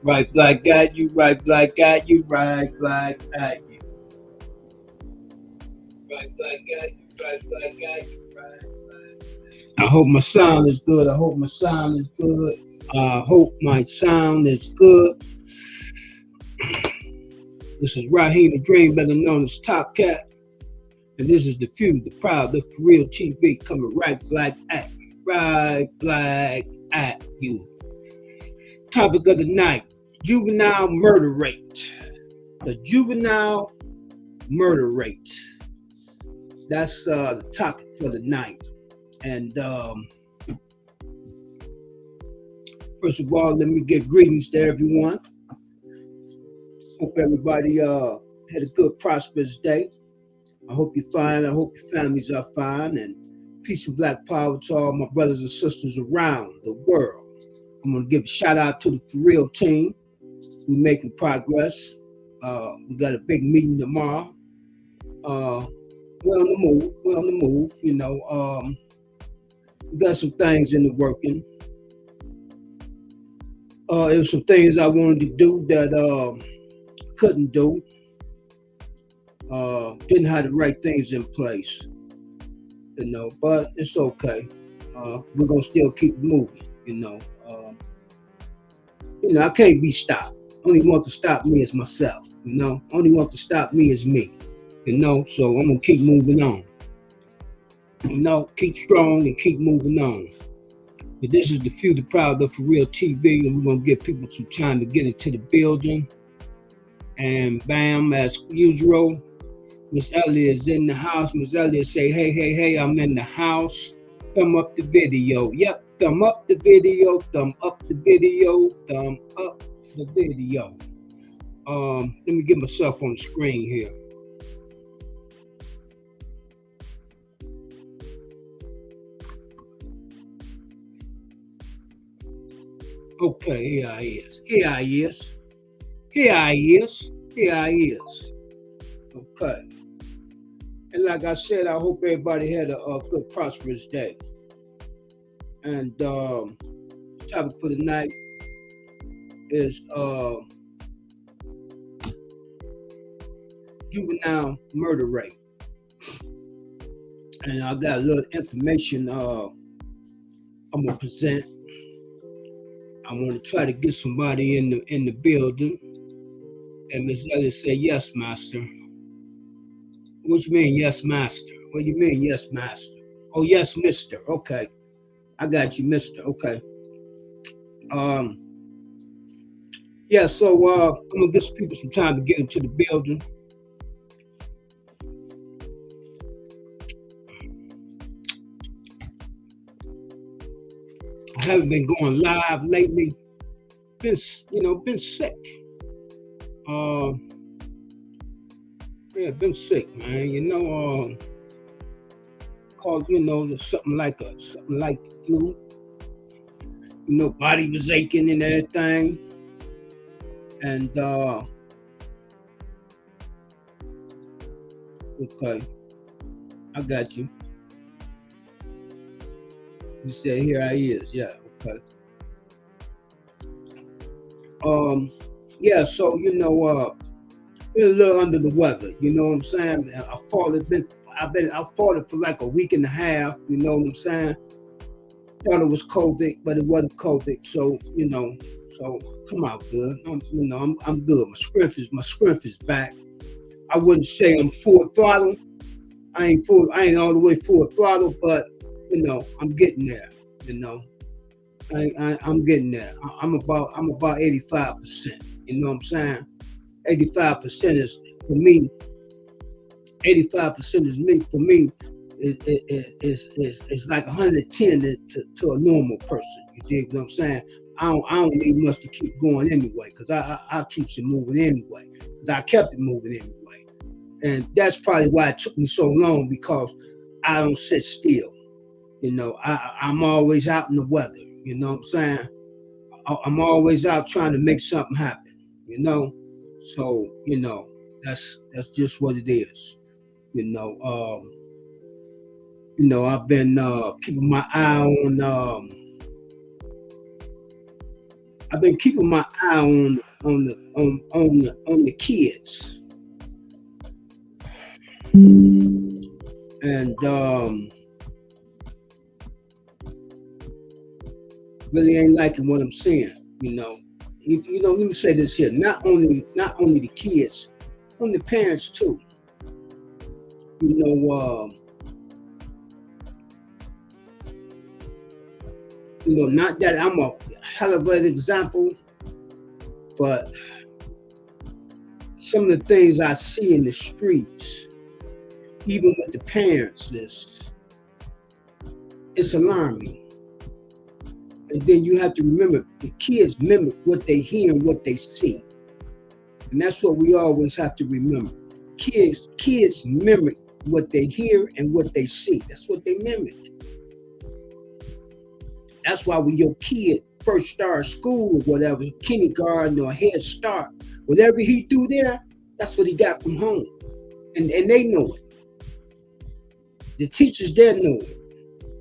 Right, black got you. Right, black got you. Right, black got you. Right, black got you. Right, black got you. Right. I hope my sound is good. I hope my sound is good. I hope my sound is good. This is Raheem the Dream, better known as Top Cat. And this is the Few, the Proud, the For Real TV coming right black at you. Right black at you. Topic of the night, juvenile murder rate. The juvenile murder rate. That's the topic for the night. And first of all, let me give greetings to everyone. Hope everybody had a good, prosperous day. I hope you're fine. I hope your families are fine. And peace and black power to all my brothers and sisters around the world. I'm going to give a shout out to the For Real team. We're making progress. We got a big meeting tomorrow. We're on the move. We're on the move. You know, we got some things in the working. There were some things I wanted to do that couldn't do. Didn't have the right things in place. You know, but it's okay. We're gonna still keep moving. You know, I can't be stopped. Only one to stop me is myself. You know, only one to stop me is me. You know, so I'm gonna keep moving on. You know, keep strong and keep moving on. But this is the Few, the Proud, the For Real TV, and we're gonna give people some time to get into the building. And bam, as usual, Miss Elliott is in the house. Miss Elliott say, hey, I'm in the house. Thumb up the video. Yep, thumb up the video, thumb up the video, thumb up the video. Let me get myself on the screen here. Okay, here I is. Here I is. Here I is. Here I is. Okay. And like I said, I hope everybody had a good, prosperous day. And the topic for the night is juvenile murder rate. And I got a little information I'm gonna present. I want to try to get somebody in the building. And Miss Elliott said, yes, master. What you mean, yes, master? What do you mean, yes, master? Oh, yes, mister. Okay. I got you, mister. Okay. Yeah, so I'm going to give some people some time to get into the building. I haven't been going live lately. Been sick. Yeah, been sick, man. You know, called something like the flu. You know, body was aching and everything, and okay, I got you. You said here I is, yeah, okay. Yeah, so been a little under the weather, you know what I'm saying? I've fought it for like a week and a half, you know what I'm saying? Thought it was COVID, but it wasn't COVID, so come out good. I'm good. My strength is back. I wouldn't say I'm full throttle. I ain't all the way full throttle, but I'm getting there, I'm getting there. I'm about 85%. You know what I'm saying? 85% is for me. 85% is me for me. It's like 110 to a normal person. You dig what I'm saying? I don't need much to keep going anyway, because I keeps it moving anyway. Because I kept it moving anyway, and that's probably why it took me so long, because I don't sit still. I'm always out in the weather. You know what I'm saying? I'm always out trying to make something happen. So that's just what it is. I've been keeping my eye on I've been keeping my eye on the kids, and really ain't liking what I'm seeing. Let me say this here. Not only the kids, on the parents too. You know, not that I'm a hell of an example, but some of the things I see in the streets, even with the parents, it's alarming. And then you have to remember the kids mimic what they hear and what they see. And that's what we always have to remember. Kids mimic what they hear and what they see. That's what they mimic. That's why when your kid first starts school or whatever, kindergarten or head start, whatever he do there, that's what he got from home. And they know it. The teachers there know it.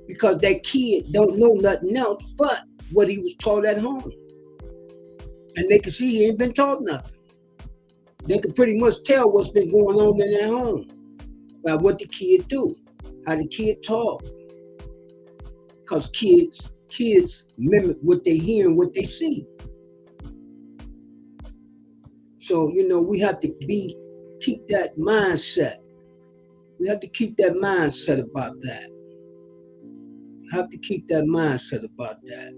Because that kid don't know nothing else but what he was taught at home. And they can see he ain't been taught nothing. They can pretty much tell what's been going on in their home by what the kid do, how the kid talk. Because kids mimic what they hear and what they see. So, we have to keep that mindset. We have to keep that mindset about that. Have to keep that mindset about that.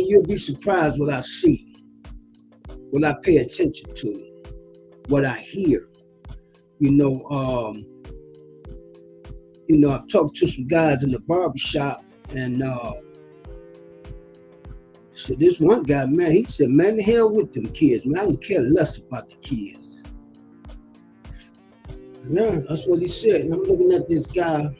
You'll be surprised what I see, what I pay attention to, what I hear. I've talked to some guys in the barbershop, and so this one guy, man, he said, man, the hell with them kids, man. I don't care less about the kids. Yeah, that's what he said. And I'm looking at this guy,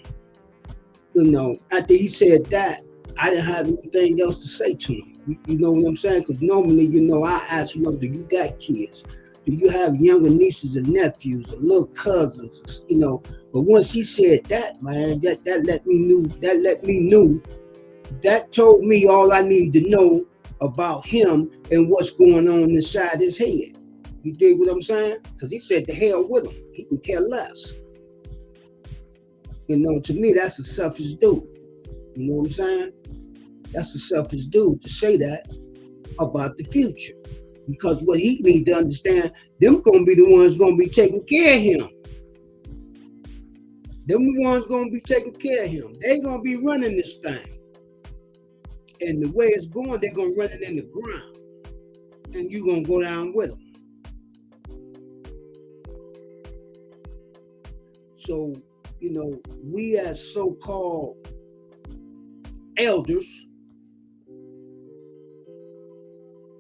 after he said that, I didn't have anything else to say to him. You know what I'm saying? Because normally, I ask him, do you got kids? Do you have younger nieces and nephews or little cousins? But once he said that, man, that let me know. That told me all I need to know about him and what's going on inside his head. You dig what I'm saying? Because he said the hell with him. He can care less. To me, that's a selfish dude. You know what I'm saying? That's a selfish dude to say that about the future. Because what he need to understand, them gonna be the ones gonna be taking care of him. Them the ones gonna be taking care of him. They gonna be running this thing. And the way it's going, they're gonna run it in the ground. And you gonna go down with them. So, we as so-called elders,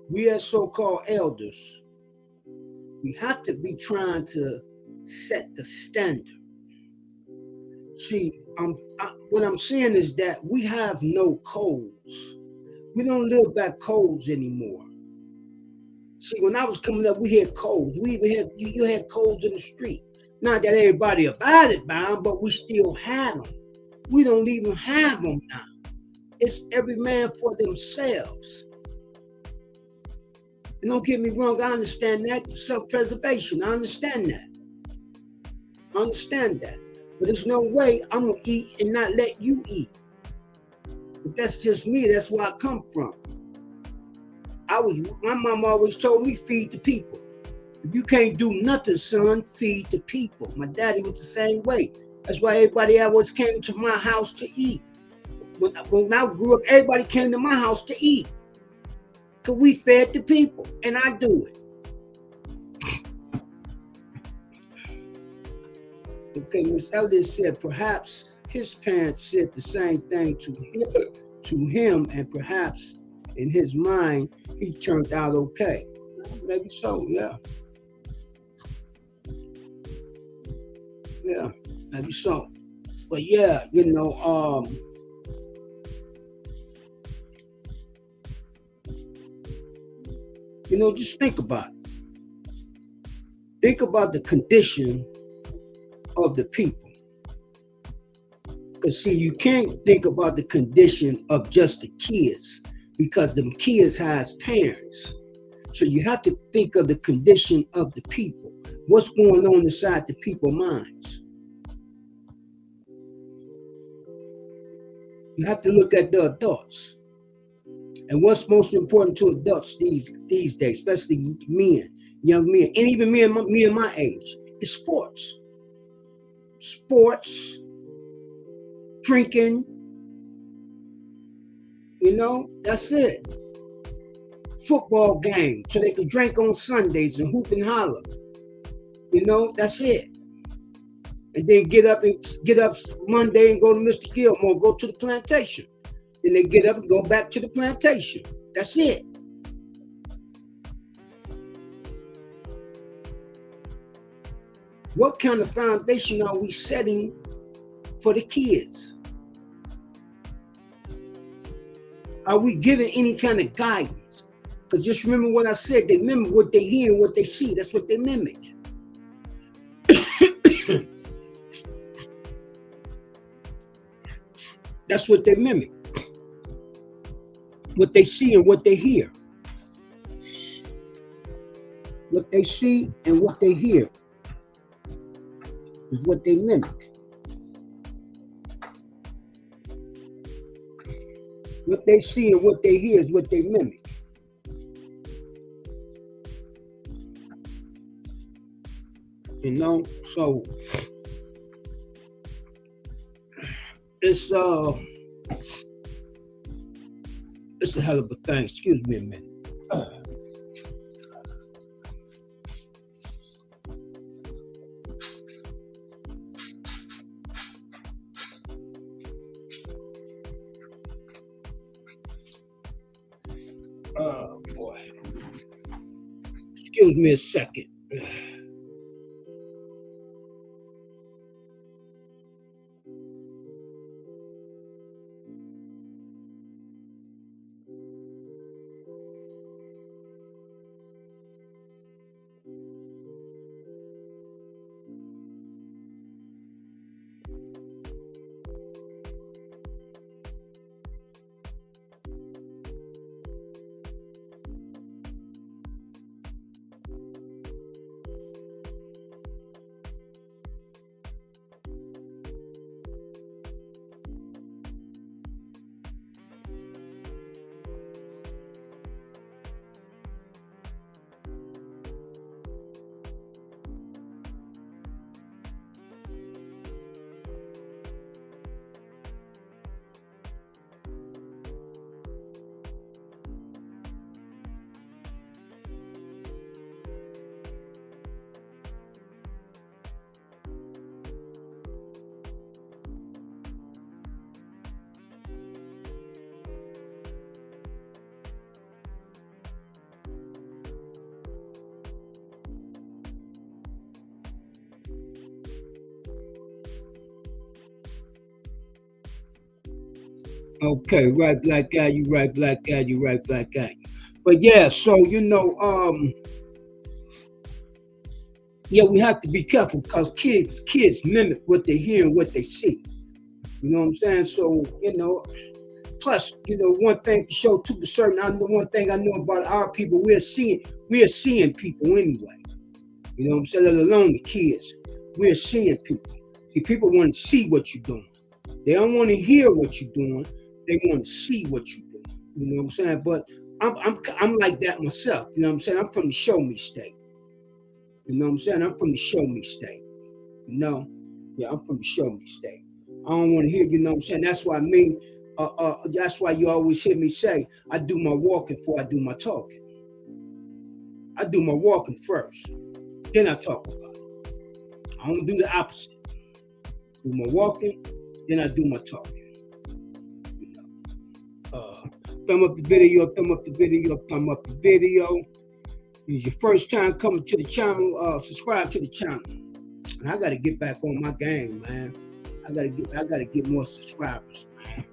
we have to be trying to set the standard. See, what I'm saying is that we have no codes. We don't live by codes anymore. See, when I was coming up, we had codes. We even had, you had codes in the street. Not that everybody abided by them, but we still had them. We don't even have them now. It's every man for themselves. And don't get me wrong, I understand that. Self-preservation, I understand that. But there's no way I'm going to eat and not let you eat. But that's just me. That's where I come from. My mom always told me, feed the people. If you can't do nothing, son, feed the people. My daddy was the same way. That's why everybody always came to my house to eat. When I grew up, everybody came to my house to eat. Because we fed the people, and I do it. Okay, Miss Elliott said perhaps his parents said the same thing to him, and perhaps in his mind, he turned out okay. Maybe so, yeah. Yeah, maybe so. But yeah, Just think about it. Think about the condition of the people. Because see, you can't think about the condition of just the kids, because them kids has parents. So you have to think of the condition of the people. What's going on inside the people's minds? You have to look at the adults. And what's most important to adults these days, especially men, young men, and even me and my age, is sports. Sports, drinking, that's it. Football game, so they can drink on Sundays and hoop and holler. That's it. And then get up Monday and go to Mr. Gilmore, go to the plantation. Then they get up and go back to the plantation. That's it. What kind of foundation are we setting for the kids? Are we giving any kind of guidance? Because just remember what I said, they mimic what they hear and what they see. That's what they mimic. That's what they mimic. What they see and what they hear. What they see and what they hear is what they mimic. What they see and what they hear is what they mimic. So it's a hell of a thing. Excuse me a minute. Oh boy. Excuse me a second. Okay, right, black guy, you right, black guy, you right, black guy. But yeah, so yeah, we have to be careful because kids mimic what they hear and what they see. You know what I'm saying? So, plus, one thing for sure, too, for certain, I know one thing I know about our people, we're seeing people anyway. You know what I'm saying? Let alone the kids. We're seeing people. See, people want to see what you're doing. They don't want to hear what you're doing. They want to see what you're doing. You know what I'm saying? But I'm like that myself. You know what I'm saying? I'm from the show me state. You know what I'm saying? I'm from the show me state. Yeah, I'm from the show me state. I don't want to hear, you know what I'm saying? That's why that's why you always hear me say, I do my walking before I do my talking. I do my walking first, then I talk about it. I don't do the opposite. Do my walking, then I do my talking. Thumb up the video, thumb up the video, thumb up the video. If it's your first time coming to the channel, subscribe to the channel. And I gotta get back on my game, man. I gotta get more subscribers, man.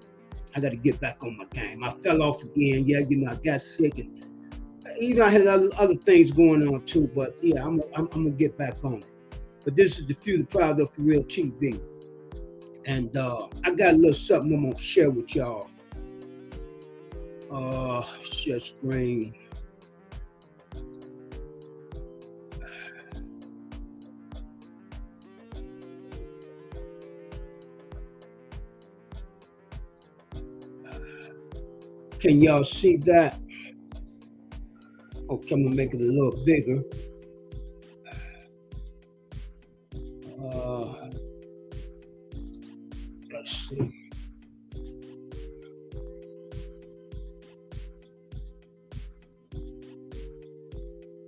I gotta get back on my game. I fell off again, yeah, I got sick, and I had other things going on too, but yeah, I'm gonna get back on it. But this is the Few, the Proud of For Real TV, and I got a little something I'm gonna share with y'all. Share screen. Can y'all see that? Okay, I'm gonna make it a little bigger. Let's see.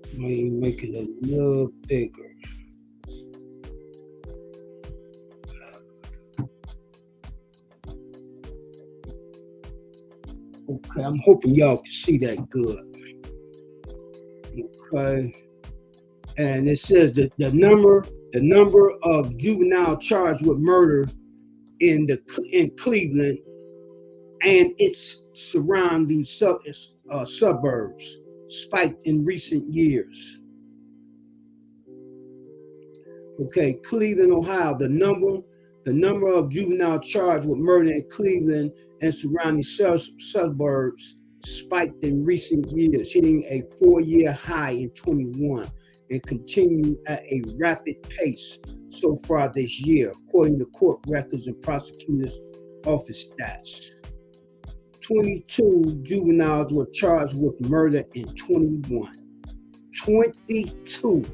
Let me make it a little bigger. Okay, I'm hoping y'all can see that good. Okay, and it says that the number of juvenile charged with murder in Cleveland and its surrounding suburbs spiked in recent years. Okay, Cleveland, Ohio, the number of juvenile charged with murder in Cleveland and surrounding suburbs spiked in recent years, hitting a 4-year high in 21 and continue at a rapid pace so far this year, according to court records and prosecutors' office stats. 22 juveniles were charged with murder in 21. 22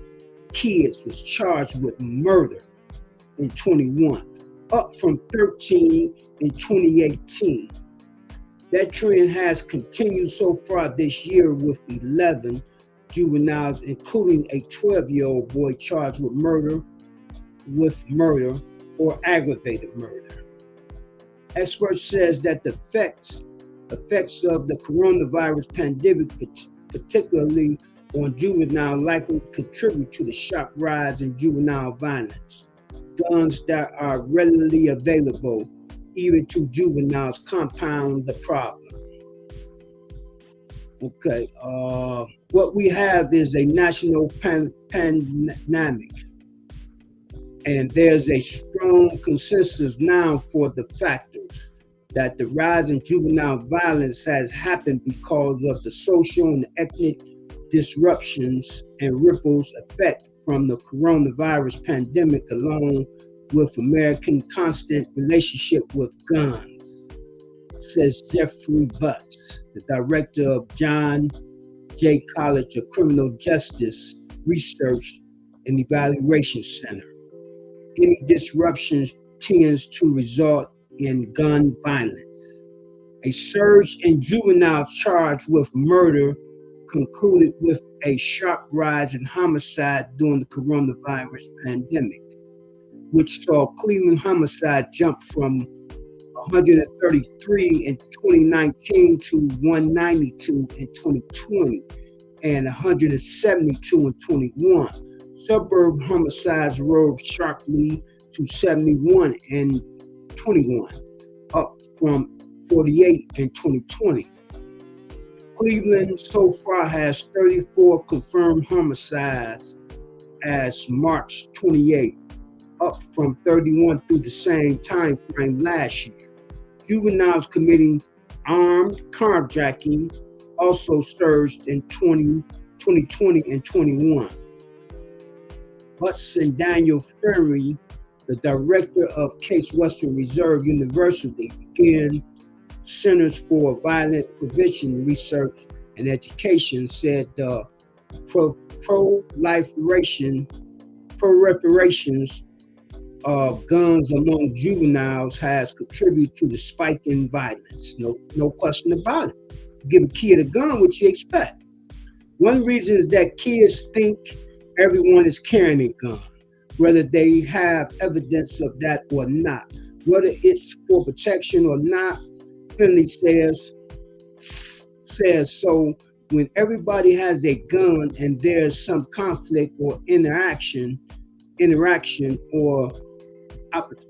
kids was charged with murder in 21, up from 13 in 2018. That trend has continued so far this year with 11 juveniles, including a 12-year-old boy charged with murder or aggravated murder. Experts says that the effects of the coronavirus pandemic, particularly on juveniles, likely contribute to the sharp rise in juvenile violence. Guns that are readily available, even to juveniles, compound the problem. Okay, what we have is a national pandemic, and there's a strong consensus now for the factors that the rise in juvenile violence has happened because of the social and ethnic disruptions and ripples effect from the coronavirus pandemic, along with American constant relationship with guns, says Jeffrey Butts, the director of John Jay College of Criminal Justice Research and Evaluation Center. Any disruptions tends to result in gun violence. A surge in juveniles charged with murder concluded with a sharp rise in homicide during the coronavirus pandemic, which saw Cleveland homicide jump from 133 in 2019 to 192 in 2020 and 172 in 21. Suburb homicides rose sharply to 71 in 21, up from 48 in 2020. Cleveland so far has 34 confirmed homicides as March 28, up from 31 through the same time frame last year. Juveniles committing armed carjacking also surged in 2020 and 21. Hudson Daniel Ferry, the director of Case Western Reserve University, began Centers for Violence Prevention Research and Education, said the proliferations of guns among juveniles has contributed to the spike in violence. No question about it. Give a kid a gun, what you expect? One reason is that kids think everyone is carrying a gun, whether they have evidence of that or not. Whether it's for protection or not, Finley says so. When everybody has a gun and there's some conflict or interaction or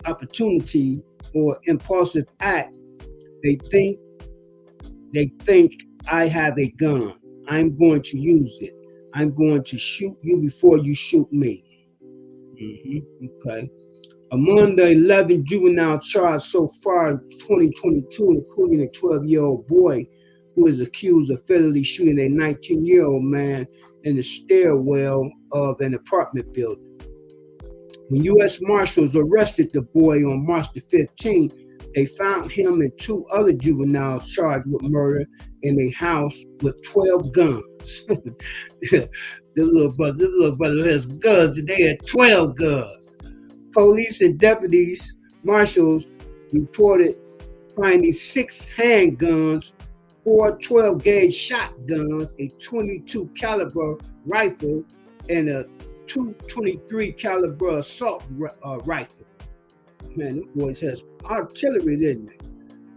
opportunity or impulsive act, they think I have a gun. I'm going to use it. I'm going to shoot you before you shoot me. Okay. Among the 11 juvenile charged so far in 2022, including a 12-year-old boy who is accused of fatally shooting a 19-year-old man in the stairwell of an apartment building. When U.S. Marshals arrested the boy on March the 15th, they found him and 2 other juveniles charged with murder in a house with 12 guns. The little brother has guns, and they had 12 guns. Police and deputies, marshals reported finding 6 handguns, 4 12-gauge shotguns, a 22 caliber rifle, and a 223 caliber assault rifle. Man, them boys has artillery, didn't they?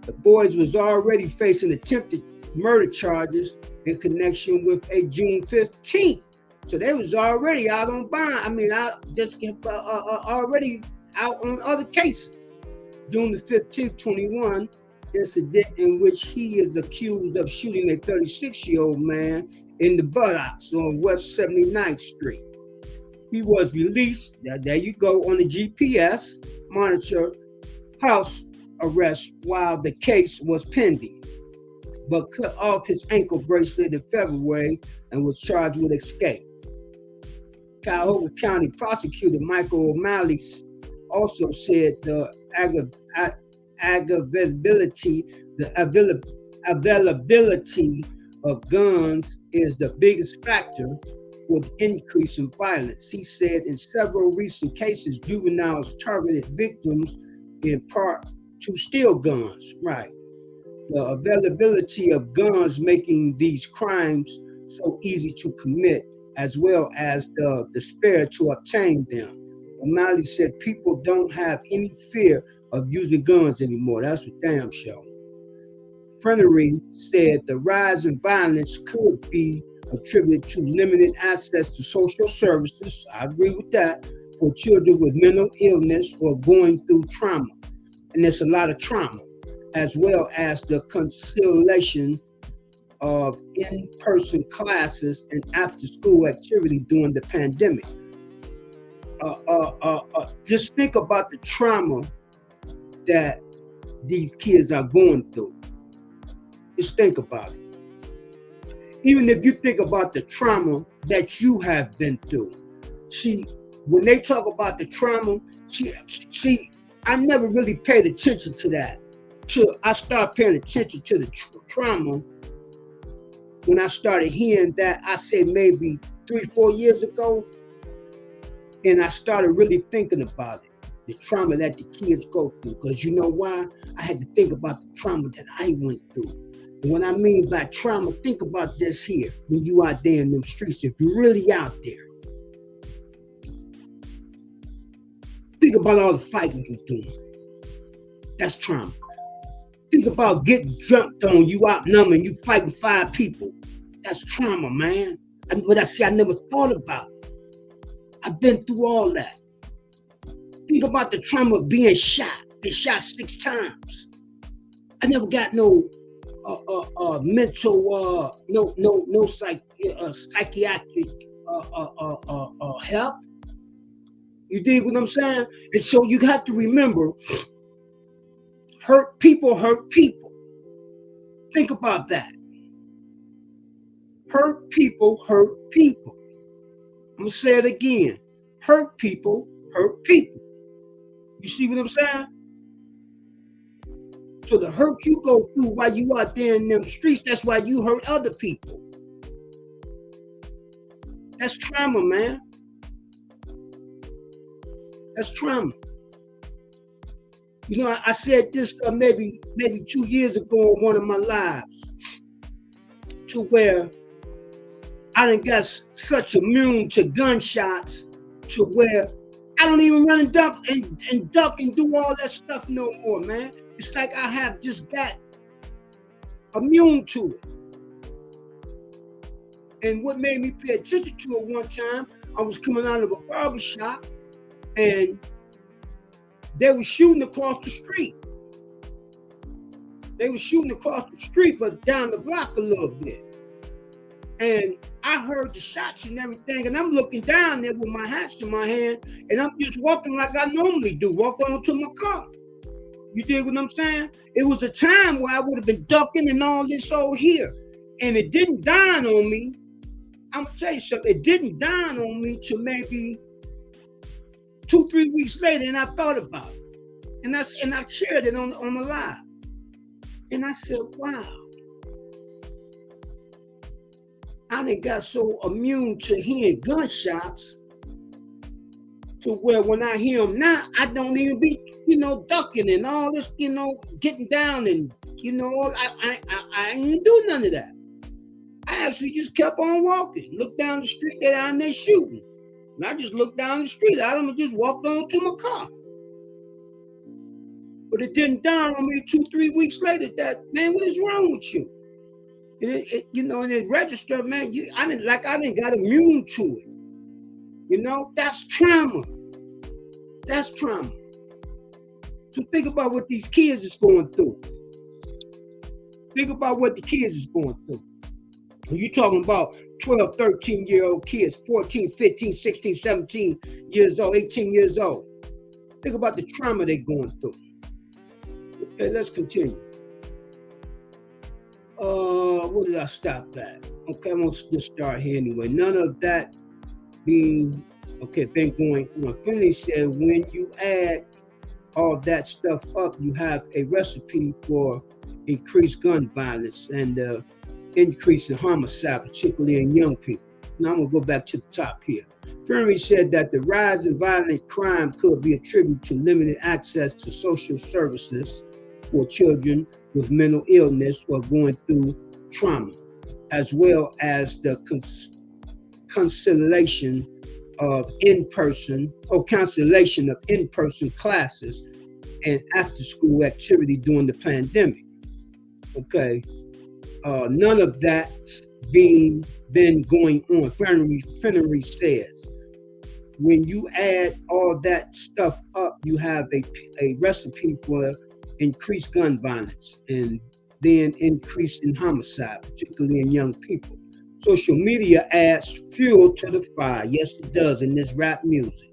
The boys was already facing attempted murder charges in connection with a June 15th. So they was already out on bond. I mean, already out on other cases. June the 15th, 21, incident in which he is accused of shooting a 36-year-old man in the buttocks on West 79th Street. He was released, there you go, on the GPS monitor house arrest while the case was pending, but cut off his ankle bracelet in February and was charged with escape. Cuyahoga County prosecutor Michael O'Malley also said the availability of guns is the biggest factor for the increase in violence. He said in several recent cases, juveniles targeted victims in part to steal guns. Right. The availability of guns making these crimes so easy to commit, as well as the despair to obtain them. O'Malley said people don't have any fear of using guns anymore. That's for damn sure. Frennery said the rise in violence could be attributed to limited access to social services. I agree with that. For children with mental illness or going through trauma. And there's a lot of trauma, as well as the cancellation of in-person classes and after-school activity during the pandemic. Just think about the trauma that these kids are going through. Just think about it. Even if you think about the trauma that you have been through. See, when they talk about the trauma, I never really paid attention to that. I started paying attention to the trauma when I started hearing that, I say maybe 3-4 years ago, and I started really thinking about it, the trauma that the kids go through. Because you know why? I had to think about the trauma that I went through. And what I mean by trauma, think about this here, when you out there in them streets, if you're really out there. Think about all the fighting you're doing. That's trauma. Think about getting jumped on, you outnumbering, you fighting 5 people. That's trauma, man. What I say, I never thought about it. I've been through all that. Think about the trauma of being shot. Been shot 6 times. I never got no mental, no psychiatric help. You dig what I'm saying? And so you have to remember, hurt people hurt people. Think about that. Hurt people hurt people. I'm gonna say it again. Hurt people hurt people. You see what I'm saying? So the hurt you go through while you out there in them streets, that's why you hurt other people. That's trauma, man. That's trauma. You know, I said this maybe 2 years ago on one of my lives, to where I done got such immune to gunshots to where I don't even run and duck and do all that stuff no more, man. It's like I have just got immune to it. And what made me pay attention to it one time, I was coming out of a barber shop and they were shooting across the street. They were shooting across the street, but down the block a little bit. And I heard the shots and everything, and I'm looking down there with my hats in my hand, and I'm just walking like I normally do, walk onto my car. You dig what I'm saying? It was a time where I would have been ducking and all this over here. And it didn't dawn on me. I'm gonna tell you something, it didn't dawn on me till maybe 2-3 weeks later, and I thought about it. And I shared it on the live. And I said, wow. I done got so immune to hearing gunshots to where when I hear them now, I don't even be, ducking and all this, getting down and, I ain't do none of that. I actually just kept on walking, looked down the street, they're down there shooting. And I just looked down the street, I just walked on to my car. But it didn't dawn on me 2-3 weeks later that, man, what is wrong with you? And it registered, man. I didn't got immune to it. That's trauma. That's trauma. So think about what these kids is going through. Think about what the kids is going through. When you're talking about 12, 13-year-old kids, 14, 15, 16, 17 years old, 18 years old. Think about the trauma they're going through. Okay, let's continue. Where did I stop at? Okay, I'm gonna just start here anyway. None of that being been going on. Finley said when you add all that stuff up, you have a recipe for increased gun violence and increase in homicide, particularly in young people. Now I'm gonna go back to the top here. Finley said that the rise in violent crime could be attributed to limited access to social services for children with mental illness or going through trauma, as well as the cancellation of in-person classes and after-school activity during the pandemic. Okay, none of that's been going on. Finnery says, when you add all that stuff up, you have a recipe for increased gun violence and then increase in homicide, particularly in young people. Social media adds fuel to the fire. Yes, it does in this rap music.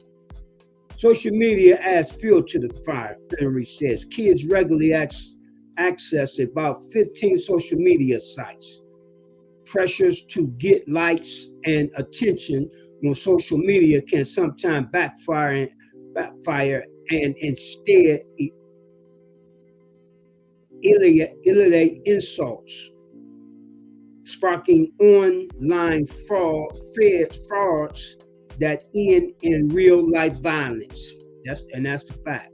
Social media adds fuel to the fire, Finnery says. Kids regularly access about 15 social media sites. Pressures to get likes and attention on social media can sometimes backfire and instead elevate insults, sparking online frauds that end in real life violence. That's the fact.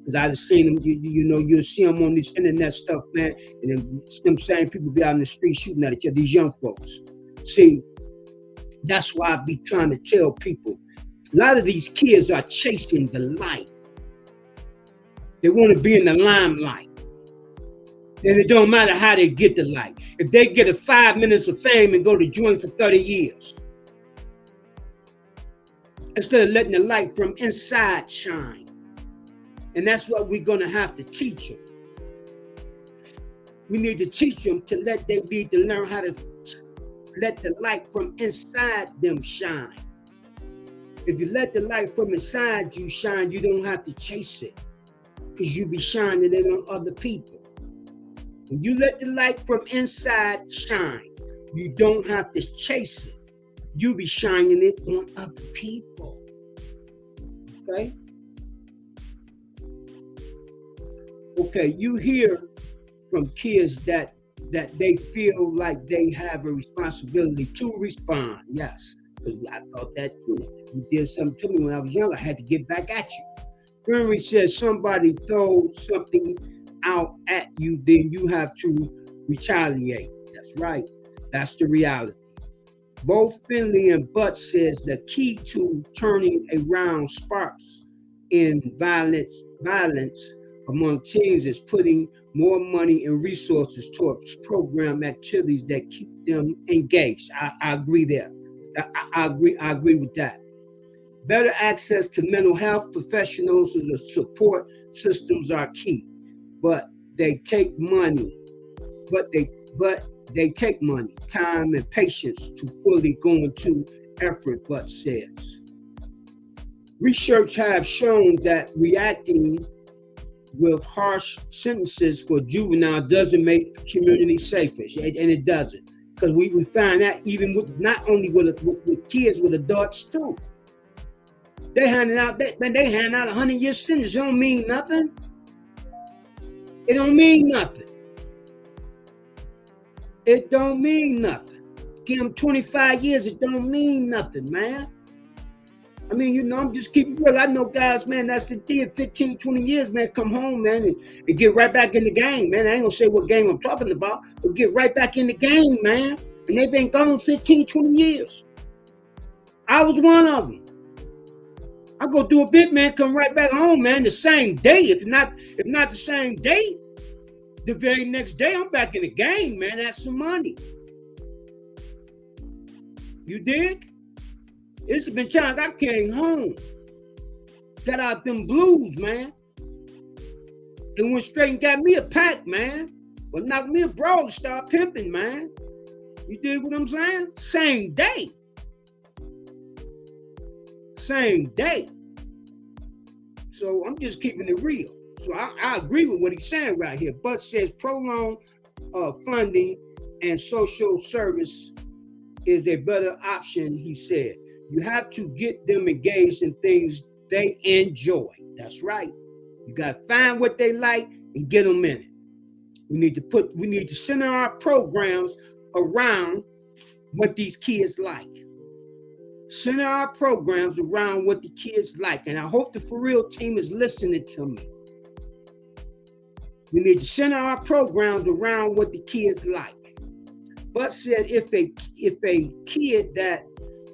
Because I've seen them, you'll see them on this internet stuff, man, and then them same people be out in the street shooting at each other, these young folks. See, that's why I be trying to tell people, a lot of these kids are chasing the light. They want to be in the limelight. And it don't matter how they get the light. If they get a 5 minutes of fame and go to joint for 30 years, instead of letting the light from inside shine. And that's what we're going to have to teach them. We need to teach them they need to learn how to let the light from inside them shine. If you let the light from inside you shine, you don't have to chase it, because you be shining it on other people. When you let the light from inside shine, you don't have to chase it. You be shining it on other people. Okay? Okay, you hear from kids that they feel like they have a responsibility to respond. Yes, because I thought that too. If you did something to me when I was young, I had to get back at you. Henry says somebody throw something out at you, then you have to retaliate. That's right. That's the reality. Both Finley and Butt says the key to turning around sparks in violence among teens is putting more money and resources towards program activities that keep them engaged. I agree there. I agree with that. Better access to mental health professionals and the support systems are key, but they take money. But They take money, time, and patience to fully go into effort, but says. Research has shown that reacting with harsh sentences for juvenile doesn't make community safer, and it doesn't. Because we find that even with not only with kids, with adults too. They handing out 100-year sentence. It don't mean nothing. It don't mean nothing. It don't mean nothing. Give them 25 years, it don't mean nothing, man. I mean, I'm just keeping real. I know guys, man, that's the deal. 15, 20 years, man, come home, man, and get right back in the game, man. I ain't gonna say what game I'm talking about, but get right back in the game, man. And they've been gone 15, 20 years. I was one of them. I go do a bit, man, come right back home, man, the same day. If not the same day, the very next day, I'm back in the game, man. That's some money. You dig? It's been times I came home, got out them blues, man, and went straight and got me a pack, man. Or knocked me a broad and start pimping, man. You dig what I'm saying? Same day. Same day. So I'm just keeping it real. So I agree with what he's saying right here. But says prolonged funding and social service is a better option, he said. You have to get them engaged in things they enjoy. That's right. You got to find what they like and get them in it. We need to center our programs around what these kids like. Center our programs around what the kids like. And I hope the For Real team is listening to me. We need to center our programs around what the kids like. But said if a kid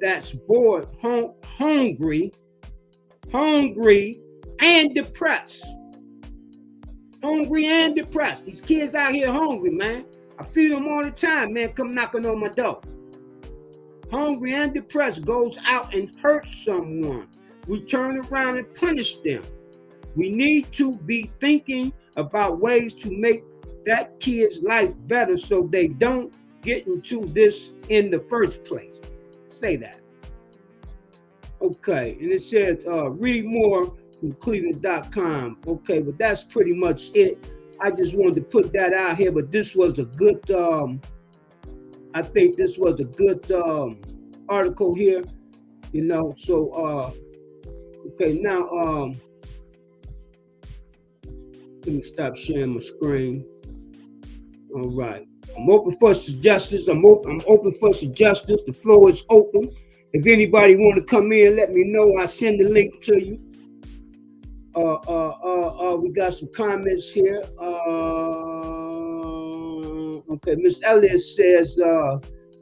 that's bored, hungry, and depressed. Hungry and depressed. These kids out here hungry, man. I feed them all the time, man. Come knocking on my door. Hungry and depressed goes out and hurts someone. We turn around and punish them. We need to be thinking about ways to make that kid's life better so they don't get into this in the first place. Say that. Okay, and it says read more from Cleveland.com. Okay, but that's pretty much it. I just wanted to put that out here, but this was a good I think this was a good article here, so okay, now let me stop sharing my screen. All right, I'm open for suggestions. I'm open for suggestions. The floor is open. If anybody want to come in, let me know. I'll send the link to you. We got some comments here. Okay, Miss Elliott says,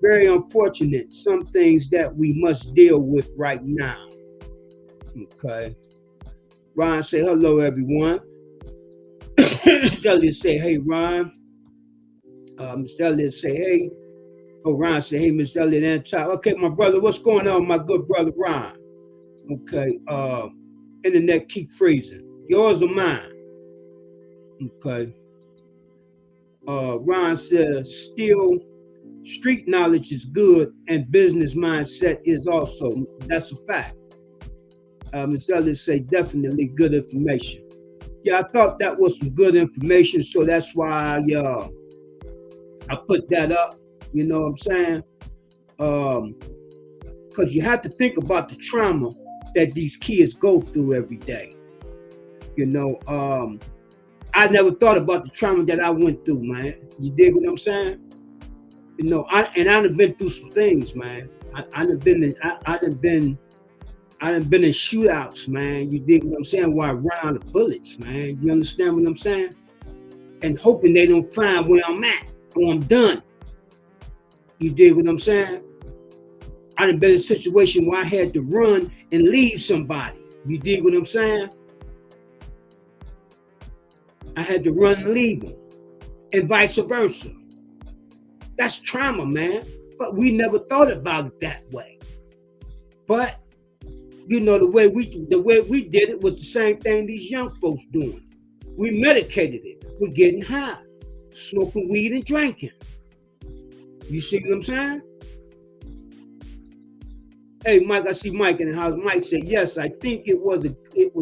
very unfortunate. Some things that we must deal with right now. Okay. Ron say, hello, everyone. Miss Elliott say, hey, Ron. Miss Elliott say, hey. Oh, Ron say, hey, Miss Elliott and top. Okay, my brother, what's going on, my good brother, Ron? Okay, internet keep freezing. Yours or mine? Okay. Ron says, still, street knowledge is good and business mindset is also. That's a fact. Ms. Elliott say, definitely good information. Yeah, I thought that was some good information, so that's why I put that up. You know what I'm saying? Because you have to think about the trauma that these kids go through every day. I never thought about the trauma that I went through, man. You dig what I'm saying? I done been through some things, man. I done been in shootouts, man. You dig what I'm saying? Where I run out of bullets, man. You understand what I'm saying? And hoping they don't find where I'm at or I'm done. You dig what I'm saying? I done been in a situation where I had to run and leave somebody. You dig what I'm saying? I had to run and leave them, and vice versa. That's trauma, man. But we never thought about it that way. But the way we did it was the same thing these young folks doing. We medicated it. We're getting high, smoking weed and drinking. You see what I'm saying? Hey, Mike, I see Mike in the house. Mike said, yes, I think it was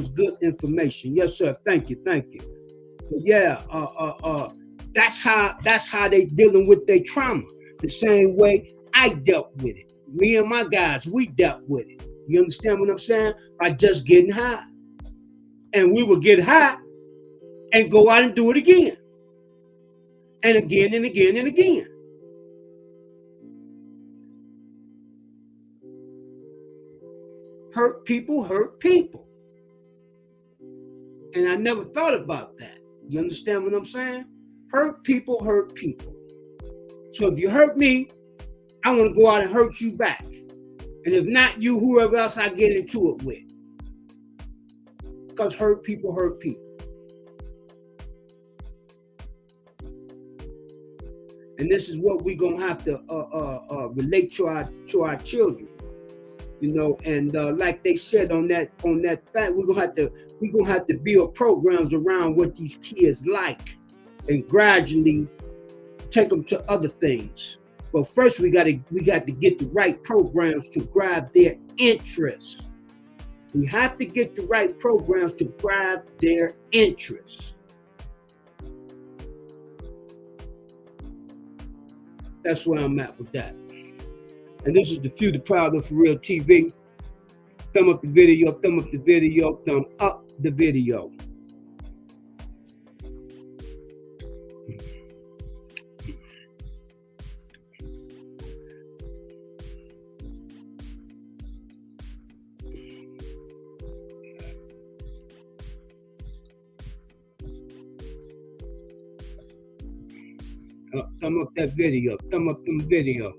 good information. Yes, sir. Thank you. But yeah, that's how they dealing with their trauma. The same way I dealt with it. Me and my guys, we dealt with it. You understand what I'm saying? By just getting high. And we would get high and go out and do it again. And again and again and again. Hurt people hurt people. And I never thought about that. You understand what I'm saying? Hurt people hurt people. So if you hurt me, I want to go out and hurt you back. And if not you, whoever else I get into it with. Because hurt people hurt people. And this is what we're gonna have to relate to our children. You know, and like they said on that fact, we're gonna have to build programs around what these kids like, and gradually take them to other things. But first, we got to get the right programs to grab their interest. We have to get the right programs to grab their interest. That's where I'm at with that. And this is the Few, the Proud, of For Real TV. Thumb up the video, thumb up the video, thumb up the video. Thumb up that video, thumb up them videos.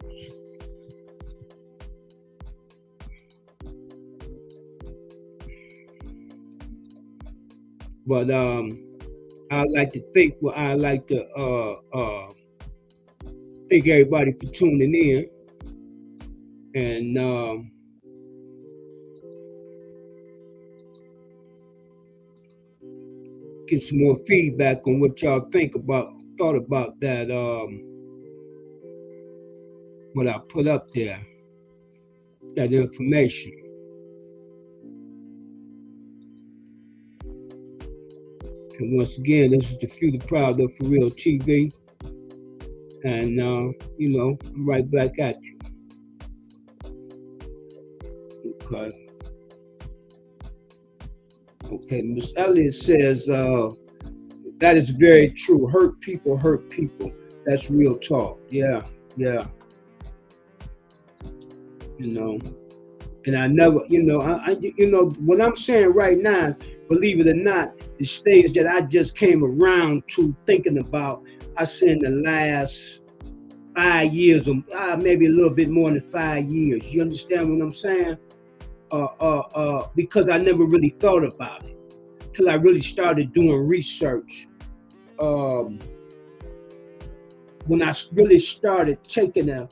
But I like to thank everybody for tuning in, and get some more feedback on what y'all thought about that what I put up there, that information. And once again, this is the Few, the Proud, of For Real TV. And, you know, I'm right back at you. Okay, Miss Elliott says, that is very true. Hurt people hurt people. That's real talk. Yeah. You know, and I never, you know, what I'm saying right now, believe it or not, is things that I just came around to thinking about. I said in the last 5 years, or maybe a little bit more than 5 years. You understand what I'm saying? Because I never really thought about it till I really started doing research. When I really started taking I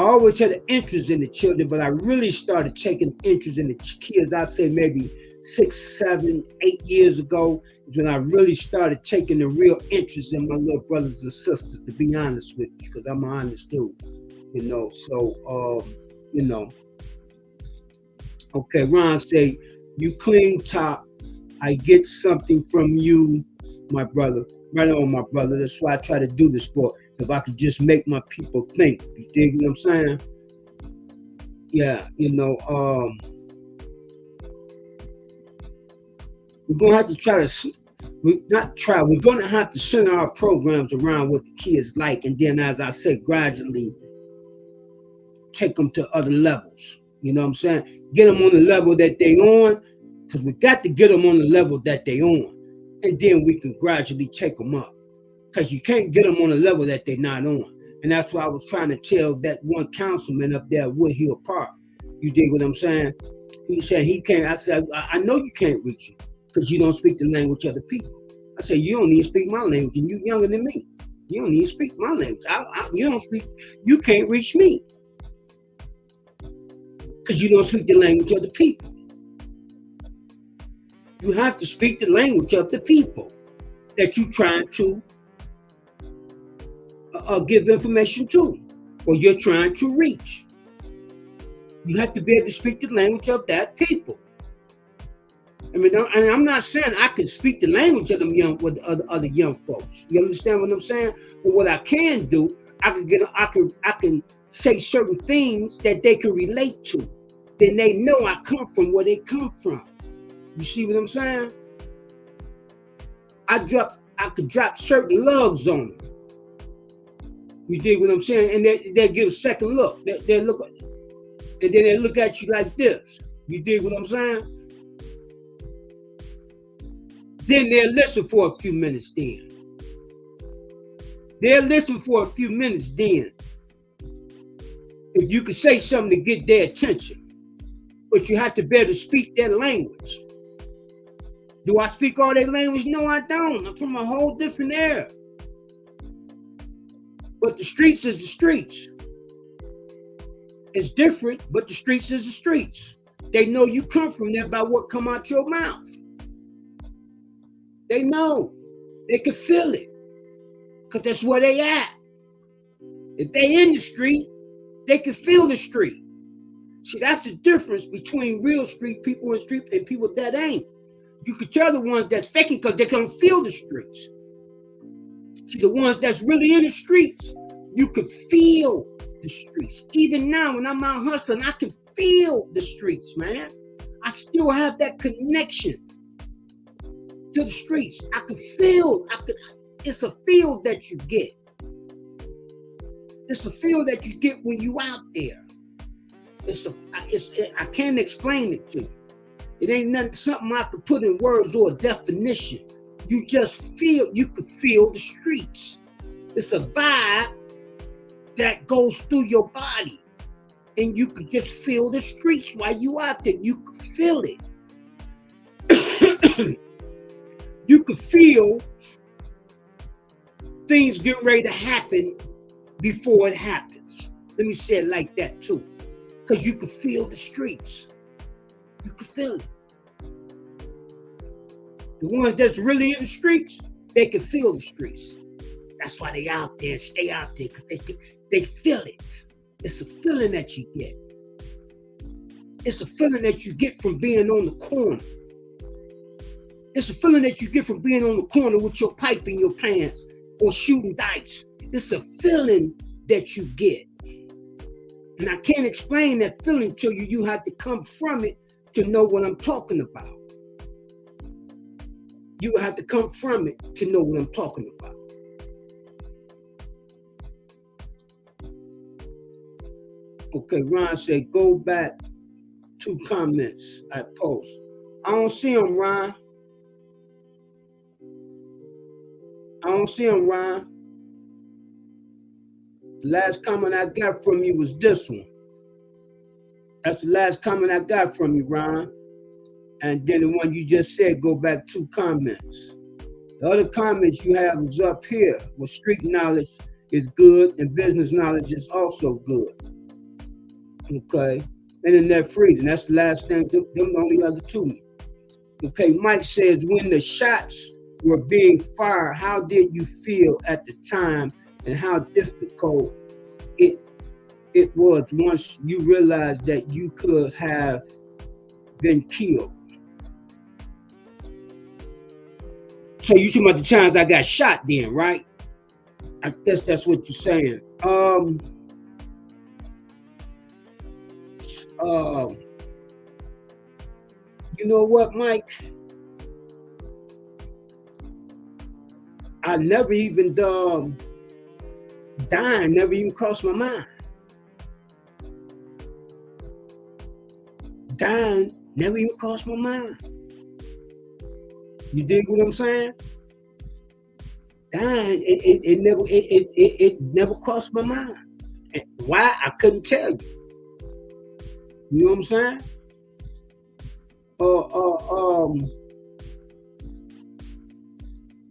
always had an interest in the children, but I really started taking interest in the kids. I'd say maybe 6, 7, 8 years ago is when I really started taking a real interest in my little brothers and sisters, to be honest with you, because I'm an honest dude, you know. So, you know. Okay, Ron say, you clean top, I get something from you, my brother. Right on, my brother. That's why I try to do this for. If I could just make my people think. You dig what I'm saying? Yeah, you know, we're gonna have to we're gonna have to center our programs around what the kids like, and then, as I said, gradually take them to other levels. You know what I'm saying? Get them on the level that they on, because we got to get them on the level that they on, and then we can gradually take them up. Because you can't get them on a level that they're not on. And that's why I was trying to tell that one councilman up there at Woodhill Park. You dig what I'm saying? He said he can't. I said, I know you can't reach it because you don't speak the language of the people. I said, you don't even speak my language, and you're younger than me. You don't even speak my language. You can't reach me because you don't speak the language of the people. You have to speak the language of the people that you're trying to give information to. or you're trying to reach. You have to be able to speak the language of that people. I mean, and I'm not saying I can speak the language of them young with other young folks. You understand what I'm saying? But what I can do, I can say certain things that they can relate to. Then they know I come from where they come from. You see what I'm saying? I could drop certain loves on them. You dig what I'm saying? And they give a second look. They look, and then they look at you like this. You dig what I'm saying? Then they'll listen for a few minutes then. They'll listen for a few minutes then. If you could say something to get their attention. But you have to be able to speak their language. Do I speak all their language? No, I don't. I'm from a whole different era. But the streets is the streets. It's different, but the streets is the streets. They know you come from there by what come out your mouth. They know. They can feel it. Because that's where they at. If they in the street, they can feel the street. See, that's the difference between real street people and street and people that ain't. You can tell the ones that's faking because they can feel the streets. See, the ones that's really in the streets, you can feel the streets. Even now, when I'm out hustling, I can feel the streets, man. I still have that connection to the streets. I can feel, it's a feel that you get. It's a feel that you get when you out there. I can't explain it to you. It ain't something I could put in words or a definition. You just feel, you could feel the streets. It's a vibe that goes through your body. And you could just feel the streets while you out there. You could feel it. You could feel things getting ready to happen before it happens. Let me say it like that too. Because you can feel the streets. You can feel it. The ones that's really in the streets, they can feel the streets. That's why they out there and stay out there, because they feel it. It's a feeling that you get. It's a feeling that you get from being on the corner. It's a feeling that you get from being on the corner with your pipe in your pants or shooting dice. It's a feeling that you get. And I can't explain that feeling to you. You have to come from it to know what I'm talking about. You have to come from it to know what I'm talking about. Okay, Ron said, go back 2 comments I post. I don't see them, Ron. I don't see them, Ron. The last comment I got from you was this one. That's the last comment I got from you, Ron. And then the one you just said, go back 2 comments. The other comments you have is up here, where street knowledge is good and business knowledge is also good. Okay, internet freezing, that's the last thing, them only other 2. Okay, Mike says, when the shots were being fired, how did you feel at the time and how difficult it was once you realized that you could have been killed? So you talking about the times I got shot then, right? I guess that's what you're saying. You know what, Mike? I never even dying never even crossed my mind. Dying never even crossed my mind. You dig what I'm saying? Dying, it never crossed my mind. And why? I couldn't tell you. You know what I'm saying?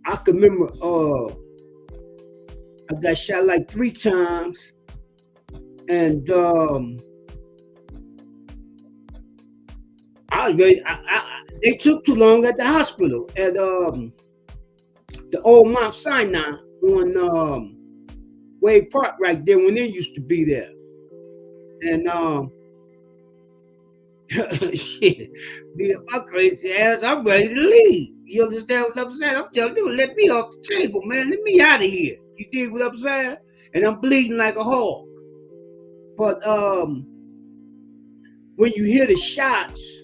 I can remember I got shot like 3 times, and they took too long at the hospital at the old Mount Sinai on Wade Park right there when they used to be there. And shit, me and my crazy ass, I'm ready to leave. You understand what I'm saying? I'm telling you, let me off the table, man. Let me out of here. You dig what I'm saying? And I'm bleeding like a hog. But when you hear the shots,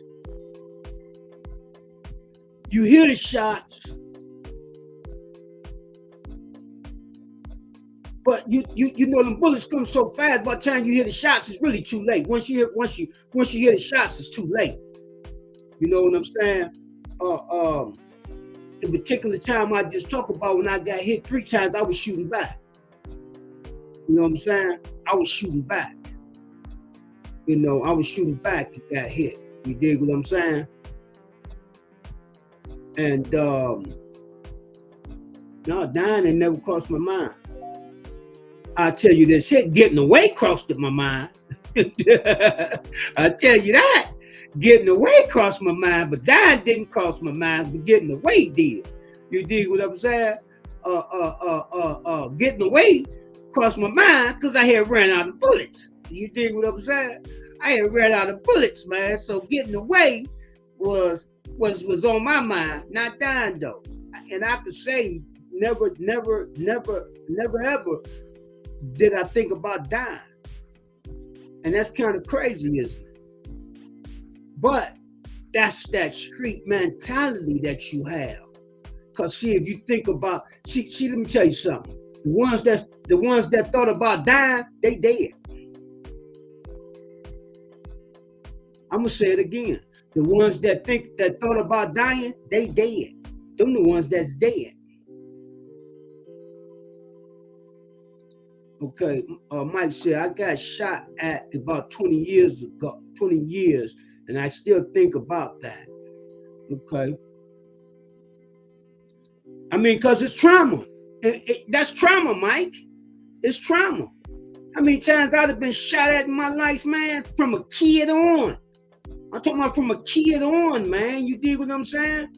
but you know them bullets come so fast. By the time you hear the shots, it's really too late. Once you hear the shots, it's too late. You know what I'm saying? The particular time I just talked about, when I got hit 3 times, I was shooting back. You know what I'm saying? I was shooting back. You know, I was shooting back and got hit. You dig what I'm saying? And no, dying ain't never crossed my mind. I'll tell you this, hit getting away crossed my mind. I'll tell you that. Getting away crossed my mind, but dying didn't cross my mind, but getting away did. You dig what I'm saying? Getting away crossed my mind because I had ran out of bullets. You dig what I'm saying? I had ran out of bullets, man. So getting away was on my mind, not dying though. And I could say never ever did I think about dying. And that's kind of crazy, isn't it? But that's that street mentality that you have. Cause see, if you think about, see, let me tell you something. The ones that thought about dying, they dead. I'm gonna say it again. The ones that thought about dying, they dead. Them the ones that's dead. Okay, Mike said, I got shot at about 20 years ago, 20 years, and I still think about that. Okay. I mean, because it's trauma. That's trauma, Mike. It's trauma. How many times I'd have been shot at in my life, man, from a kid on. I'm talking about from a kid on, man. You dig what I'm saying?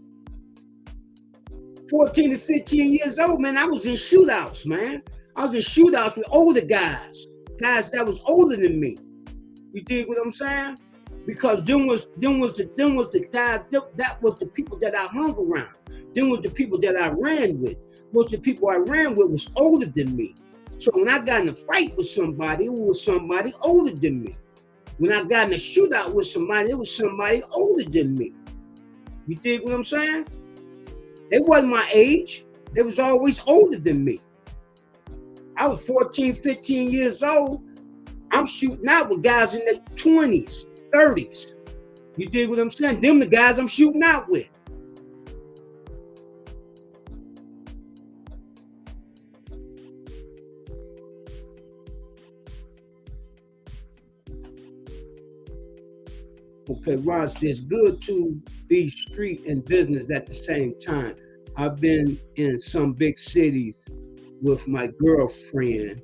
14 to 15 years old, man, I was in shootouts, man. I was in shootouts with older guys that was older than me. You dig what I'm saying? Because them was the guys, that was the people that I hung around. Them was the people that I ran with. Most of the people I ran with was older than me. So when I got in a fight with somebody, it was somebody older than me. When I got in a shootout with somebody, it was somebody older than me. You dig what I'm saying? They wasn't my age. They was always older than me. I was 14, 15 years old. I'm shooting out with guys in their 20s, 30s. You dig what I'm saying? Them the guys I'm shooting out with. Okay, Rod says, good to be street and business at the same time. I've been in some big cities with my girlfriend,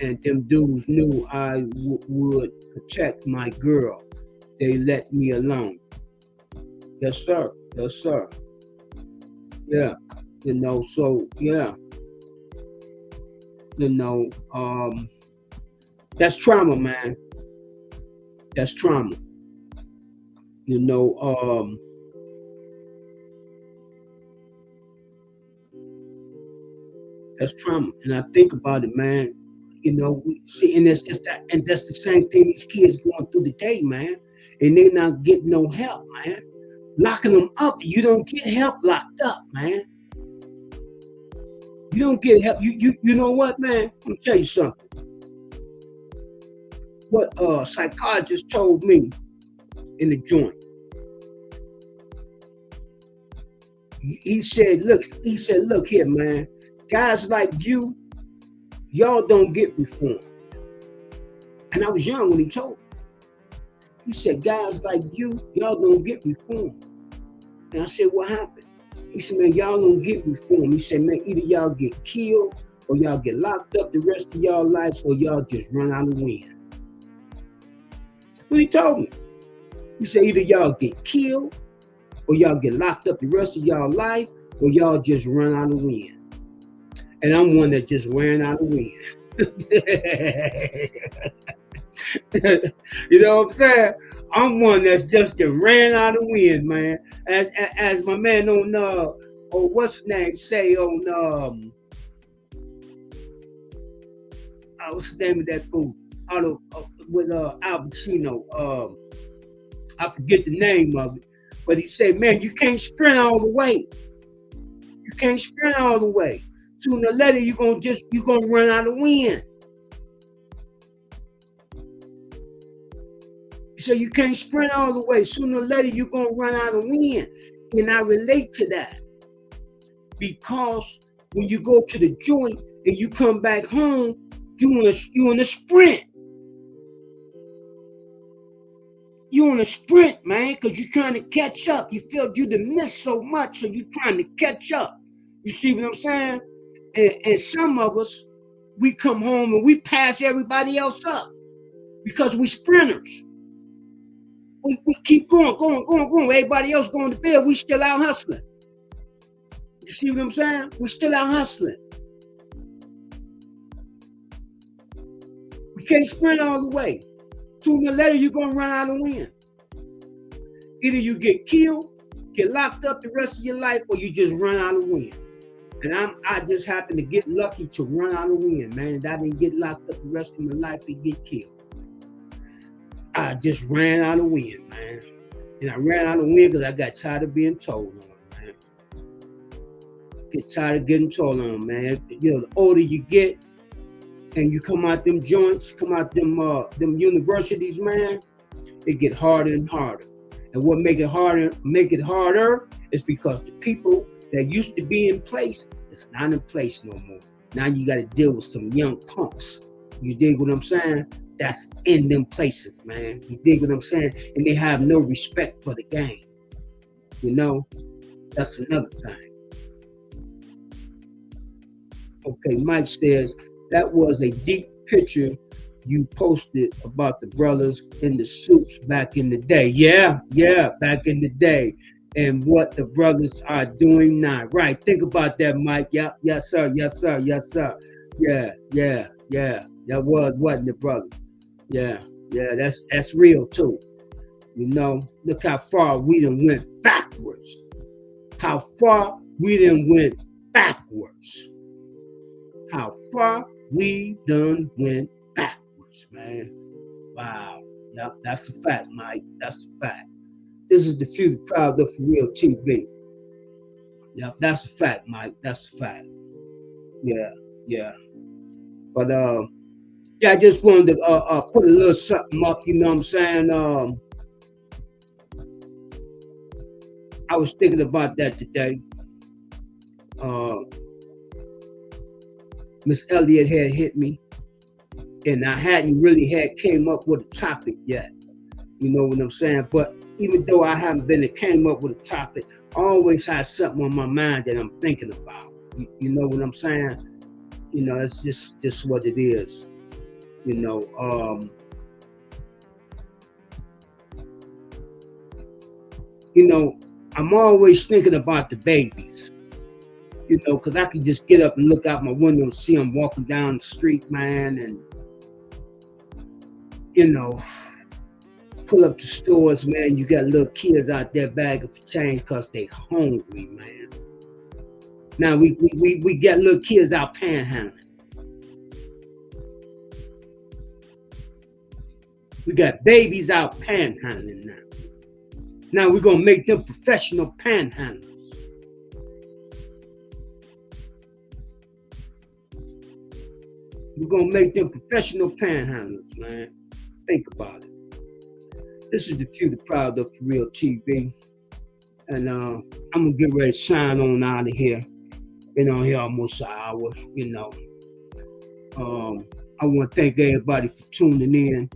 and them dudes knew I would protect my girl. They let me alone. Yes, sir. Yes, sir. Yeah. You know, so, yeah. You know, that's trauma, man. That's trauma. You know, that's trauma. And I think about it, man. You know, see, and that's just that, and that's the same thing these kids going through today, man. And they not getting no help, man. Locking them up, you don't get help locked up, man. You don't get help. You know what, man? Let me tell you something. What a psychologist told me in the joint. He said, look here, man. Guys like you, y'all don't get reformed. And I was young when he told me. He said, guys like you, y'all don't get reformed. And I said, what happened? He said, man, y'all don't get reformed. He said, man, either y'all get killed or y'all get locked up the rest of y'all lives or y'all just run out of wind. That's what he told me. He said, either y'all get killed or y'all get locked up the rest of y'all life or y'all just run out of wind. And I'm one that just ran out of wind. You know what I'm saying? I'm one that's just ran out of wind, man. As my man on what's his name say on what's the name of that food? Out of with Al Pacino. I forget the name of it, but he said, "Man, you can't sprint all the way. You can't sprint all the way. Sooner or later, you're gonna run out of wind." So you can't sprint all the way. Sooner or later, you're gonna run out of wind, and I relate to that because when you go to the joint and you come back home, you in a sprint. You on a sprint, man, because you're trying to catch up. You feel you done missed so much, so you're trying to catch up. You see what I'm saying? And some of us, we come home and we pass everybody else up because we sprinters. We keep going. Everybody else going to bed. We still out hustling. You see what I'm saying? We still out hustling. We can't sprint all the way. Sooner or later, you're going to run out of wind. Either you get killed, get locked up the rest of your life, or you just run out of wind. And I just happened to get lucky to run out of wind, man. And I didn't get locked up the rest of my life and get killed. I just ran out of wind, man. And I ran out of wind because I got tired of being told on, man. Get tired of getting told on, man. You know, the older you get, and you come out them joints, come out them universities, man, it get harder and harder. And what make it harder is because the people that used to be in place, it's not in place no more. Now you got to deal with some young punks. You dig what I'm saying? That's in them places, man. You dig what I'm saying? And they have no respect for the game. You know, that's another thing. Okay, Mike says, that was a deep picture you posted about the brothers in the suits back in the day. Yeah, back in the day. And what the brothers are doing now. Right, think about that, Mike. Yeah, yes, sir. Yeah. That wasn't the brothers. Yeah, that's real too. You know, look how far we done went backwards. How far we done went backwards. How far we done went backwards, man. Wow. Yep, that's a fact, Mike. That's a fact. This is the Future Proud of For Real TV. Yep, that's a fact, Mike. That's a fact. Yeah. But yeah, I just wanted to put a little something up, you know what I'm saying? I was thinking about that today. Miss Elliott had hit me, and I hadn't really came up with a topic yet. You know what I'm saying? But even though I haven't came up with a topic, I always have something on my mind that I'm thinking about. You know what I'm saying? You know, it's just what it is. You know, I'm always thinking about the babies. You know, because I can just get up and look out my window and see them walking down the street, man, and, you know, pull up to stores, man, you got little kids out there begging for change because they hungry, man. Now, we got little kids out panhandling. We got babies out panhandling now. Now we're going to make them professional panhandlers. We're going to make them professional panhandlers, man. Think about it. This is the Future Proud of For Real TV. And I'm going to get ready to sign on out of here. Been on here almost an hour, you know. I want to thank everybody for tuning in.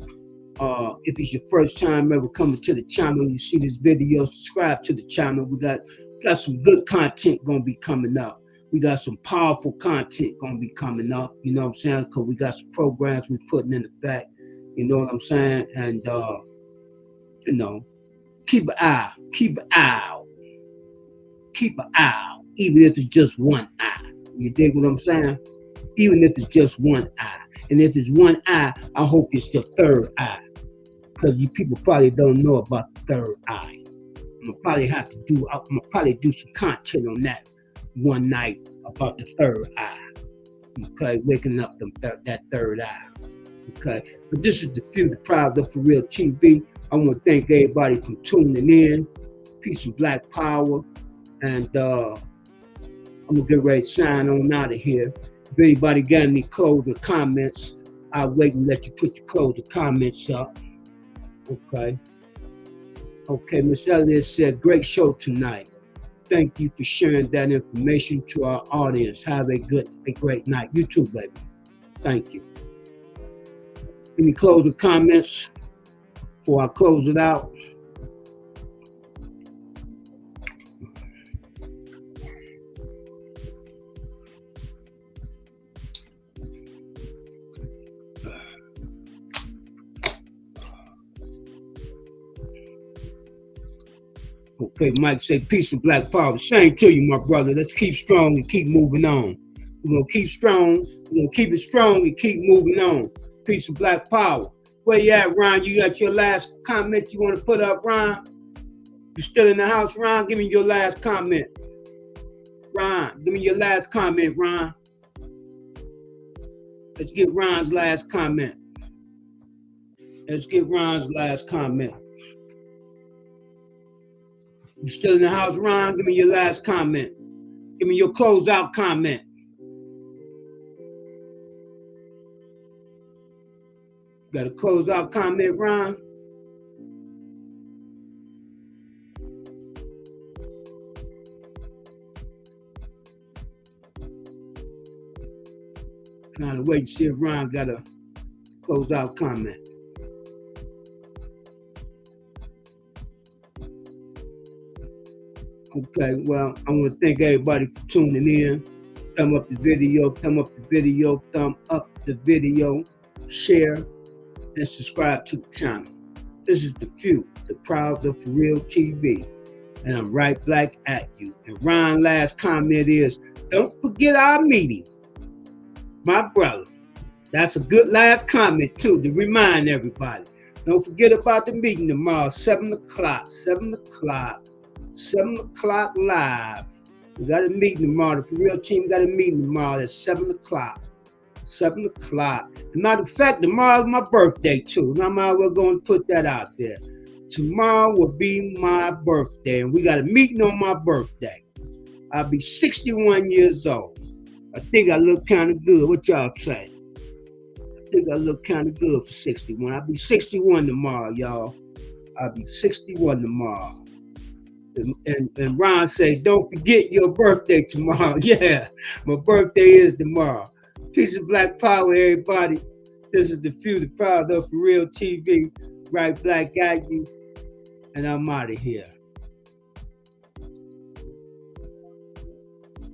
If it's your first time ever coming to the channel, you see this video, subscribe to the channel. We got some good content going to be coming up. We got some powerful content going to be coming up, you know what I'm saying? Because we got some programs we're putting in effect, you know what I'm saying? And, you know, keep an eye out, even if it's just one eye. You dig what I'm saying? Even if it's just one eye. And if it's one eye, I hope it's the third eye. Because you people probably don't know about the third eye. I'm gonna probably do some content on that one night about the third eye. Okay, waking up that third eye. Okay, but this is the Few, the Proud, the For Real TV. I want to thank everybody for tuning in. Peace and Black Power, and I'm gonna get ready to sign on out of here. If anybody got any closing comments, I'll wait and let you put your closing comments up. Okay. Okay, Miss Elliott said, great show tonight. Thank you for sharing that information to our audience. Have a great night. You too, baby. Thank you. Any closing comments before I close it out? Okay, Mike say, peace and Black Power. Same to you, my brother. Let's keep strong and keep moving on. We're going to keep strong. We're going to keep it strong and keep moving on. Peace and Black Power. Where you at, Ron? You got your last comment you want to put up, Ron? You still in the house, Ron? Give me your last comment. Ron, give me your last comment, Ron. Let's get Ron's last comment. Let's get Ron's last comment. You still in the house, Ron? Give me your last comment. Give me your closeout comment. Got a closeout comment, Ron? Trying to wait to see if Ron got a closeout comment. Okay, well, I want to thank everybody for tuning in. Thumb up the video, thumb up the video, thumb up the video, share, and subscribe to the channel. This is the Few, the Proud, the For Real TV. And I'm right back at you. And Ron's last comment is, don't forget our meeting. My brother. That's a good last comment, too, to remind everybody. Don't forget about the meeting tomorrow, 7 o'clock, 7 o'clock. 7 o'clock live. We got a meeting tomorrow. The For Real team got a meeting tomorrow at 7 o'clock. 7 o'clock. As a matter of fact, tomorrow's my birthday too. Now we're going to put that out there. Tomorrow will be my birthday, and we got a meeting on my birthday. I'll be 61 years old. I think I look kind of good. What y'all say? I think I look kind of good for 61. I'll be 61 tomorrow, y'all. I'll be 61 tomorrow. And Ron say, don't forget your birthday tomorrow. Yeah, my birthday is tomorrow. Peace and Black Power, everybody. This is the Few, the Proud, the For Real TV. Right back at you. And I'm out of here.